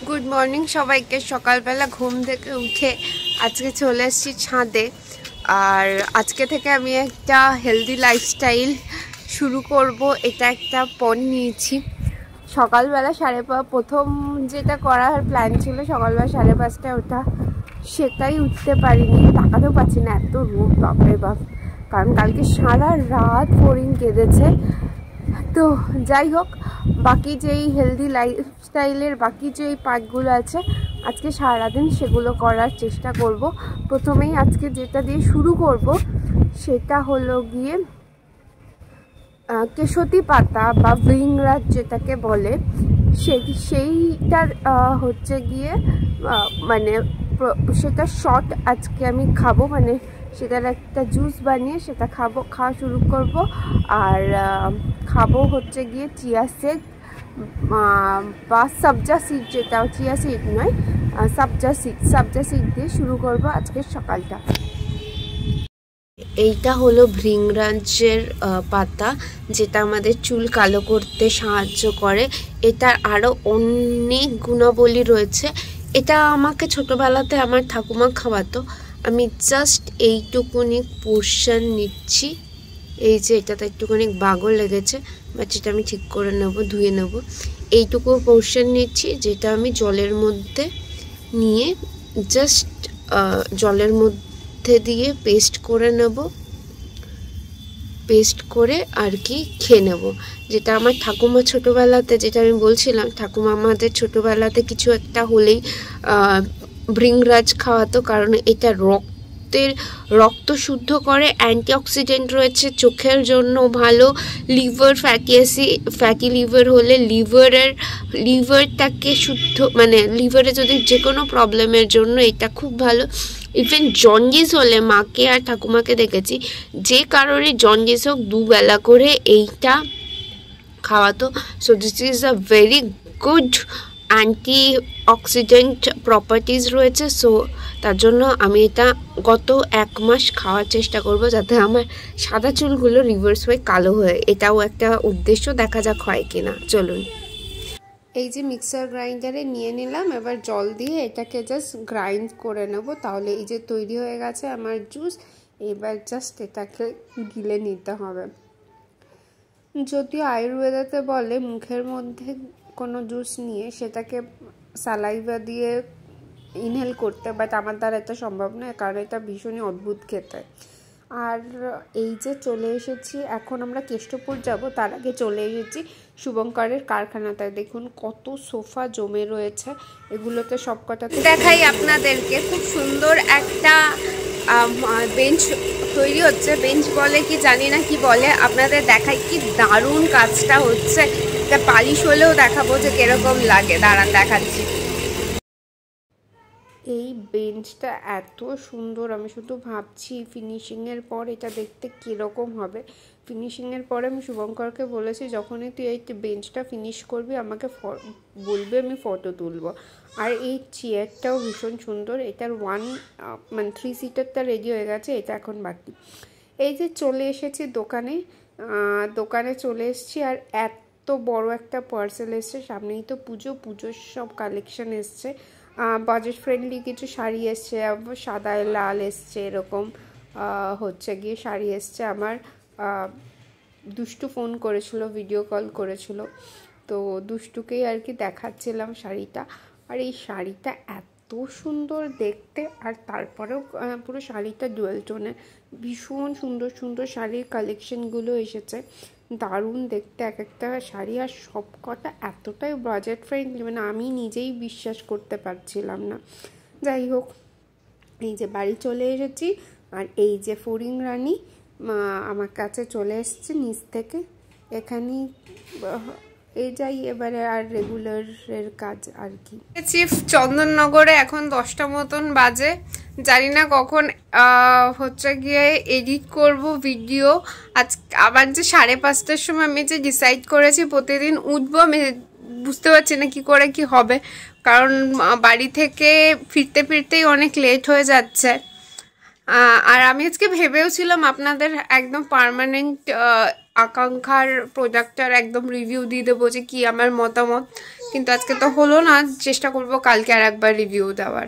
Good morning সবাইকে। সকালবেলা ঘুম থেকে উঠে আজকে চলে এসেছি ছাদে। আর আজকে থেকে আমি একটা হেলদি লাইফস্টাইল শুরু করব, এটা একটা পণ নিয়েছি। সকালবেলা প্রথম যেটা করার প্ল্যান ছিল সকালবেলা 5:30টায় ওঠা, সেটাই উঠতে পারিনি, তাকাতেও পাচ্ছি না, এত রোদ, বাপরে বাপ। কারণ কালকে সারা রাত ফড়িং কেঁদেছে। তো যাই হোক, বাকি যেই হেলদি লাইফস্টাইলের বাকি যেই পার্টগুলো আছে আজকে সারাদিন সেগুলো করার চেষ্টা করব। প্রথমেই আজকে যেটা দিয়ে শুরু করব সেটা হলো গিয়ে কেশতি পাতা বা ভৃংরাজ যেটাকে বলে, সেইটার হচ্ছে গিয়ে মানে সেটা শর্ট আজকে আমি খাবো, মানে সেটার একটা জুস বানিয়ে সেটা খাওয়া শুরু করব। আর খাবো হচ্ছে গিয়ে চিয়া সিড বা সবজা সিড, যেটা চিয়া সিড নয়, সবজা সিড দিয়ে শুরু করব আজকের সকালটা। এইটা হলো ভৃংরাজের পাতা, যেটা আমাদের চুল কালো করতে সাহায্য করে। এটার আরও অনেক গুণাবলী রয়েছে। এটা আমাকে ছোটোবেলাতে আমার ঠাকুমা খাওয়াতো। আমি জাস্ট এইটুকুনি পোর্শন নিচ্ছি। এই যে এটাতে একটুখানি বাগল লেগেছে, বাট এটা আমি ঠিক করে নেব, ধুয়ে নেব। এইটুকু পোর্শন নিচ্ছি, যেটা আমি জলের মধ্যে নিয়ে জাস্ট জলের মধ্যে দিয়ে পেস্ট করে নেব, পেস্ট করে আর কি খেয়ে নেব। যেটা আমার ঠাকুমা ছোটোবেলাতে, যেটা আমি বলছিলাম, ঠাকুমা আমাদের ছোটোবেলাতে কিছু একটা হলেই ভৃংরাজ খাওয়াতো, কারণ এটা রক্ত শুদ্ধ করে, অ্যান্টিঅক্সিডেন্ট রয়েছে, চোখের জন্য ভালো, লিভার ফ্যাটি লিভার হলে লিভারটাকে শুদ্ধ, মানে লিভারে যদি যে কোনো প্রবলেমের জন্য এটা খুব ভালো। ইভেন জন্ডিস হলে মাকে আর ঠাকুমাকে দেখেছি, যে কারণে জন্ডিস হোক 2 বেলা করে এইটা খাওয়াতো। So this is a very good anti oxidant properties রয়েছে। সো তার জন্য আমি এটা গত 1 মাস খাওয়ার চেষ্টা করব, যাতে আমার সাদা চুলগুলো রিভার্স হয়ে কালো হয়। এটাও একটা উদ্দেশ্য, দেখা যাক হয় কিনা। চলুন, এই যে মিক্সার গ্রাইন্ডারে নিয়ে নিলাম, এবার জল দিয়ে এটাকে জাস্ট গ্রাইন্ড করে নেব। তাহলে এই যে তৈরি হয়ে গেছে আমার জুস, এবার জাস্ট এটাকে গিলে নিতে হবে। যদিও আয়ুর্বেদাতে বলে মুখের মধ্যে কোনো জুস নিয়ে সেটাকে সালাইভা দিয়ে ইনহেল করতে, বাট আমার দ্বারা এটা সম্ভব নয়, কারণ এটা ভীষণই অদ্ভুত খেতে। আর এই যে চলে এসেছি, এখন আমরা কেষ্টপুর যাব, তার আগে চলে এসেছি শুভঙ্করের কারখানাতে। দেখুন কত সোফা জমে রয়েছে, এগুলোতে সবকটাতে দেখাই আপনাদেরকে। খুব সুন্দর একটা বেঞ্চ তৈরি হচ্ছে, বেঞ্চ বলে কি জানি না কি বলে, আপনাদের দেখাই কি দারুণ কাজটা হচ্ছে। এটা পালিশ হলেও দেখাবো যে কিরকম লাগে, দাঁড়ান দেখাচ্ছি। এই বেঞ্চটা এত সুন্দর, আমি শুধু ভাবছি ফিনিশিংয়ের পর এটা দেখতে কীরকম হবে। ফিনিশিংয়ের পরে আমি শুভঙ্করকে বলেছি, যখনই তুই এই বেঞ্চটা ফিনিশ করবি আমাকে বলবে, আমি ফটো তুলব। আর এই চেয়ারটাও ভীষণ সুন্দর, এটার 3 সিটারটা রেডি হয়ে গেছে, এটা এখন বাকি। এই যে চলে এসেছি দোকানে চলে এসেছি, আর এত বড় একটা পার্সেল এসছে। সামনেই তো পুজোর সব কালেকশন এসছে, বাজেট ফ্রেন্ডলি কিছু শাড়ি এসছে, সাদায় লাল এসছে, এরকম হচ্ছে গিয়ে শাড়ি এসছে। আমার দুষ্টু ফোন করেছিল, ভিডিও কল করেছিল, তো দুষ্টুকেই আর কি দেখাচ্ছিলাম শাড়িটা। আর এই শাড়িটা এত সুন্দর দেখতে, আর তারপরেও পুরো শাড়িটা ডুয়েল টোনের, ভীষণ সুন্দর সুন্দর শাড়ির কালেকশনগুলো এসেছে, দারুণ দেখতে এক একটা শাড়ি। আর সব কটা এতটাই বাজেট ফ্রেন্ডলি, মানে আমি নিজেই বিশ্বাস করতে পারছিলাম না। যাই হোক, এই যে বাড়ি চলে এসেছি, আর এই যে ফড়িং রানী আমার কাছে চলে এসছে নিচ থেকে। এখানেই এই যাই এবারে আর রেগুলারের কাজ আর কি। চিফ চন্দননগরে এখন 10টা মতন বাজে, জানি না কখন হচ্ছে গিয়ে এডিট করব ভিডিও। আজ আবার যে 5:30টার সময় আমি যে ডিসাইড করেছি প্রতিদিন উঠবো, আমি বুঝতে পারছি না কি করে কি হবে, কারণ বাড়ি থেকে ফিরতেই অনেক লেট হয়ে যাচ্ছে। আর আমি আজকে ভেবেওছিলাম আপনাদের একদম পার্মানেন্ট আকাঙ্ক্ষার প্রোডাক্টটার একদম রিভিউ দিয়ে দেবো, যে কি আমার মতামত, কিন্তু আজকে তো হলো না, চেষ্টা করব কালকে আর একবার রিভিউ দেওয়ার।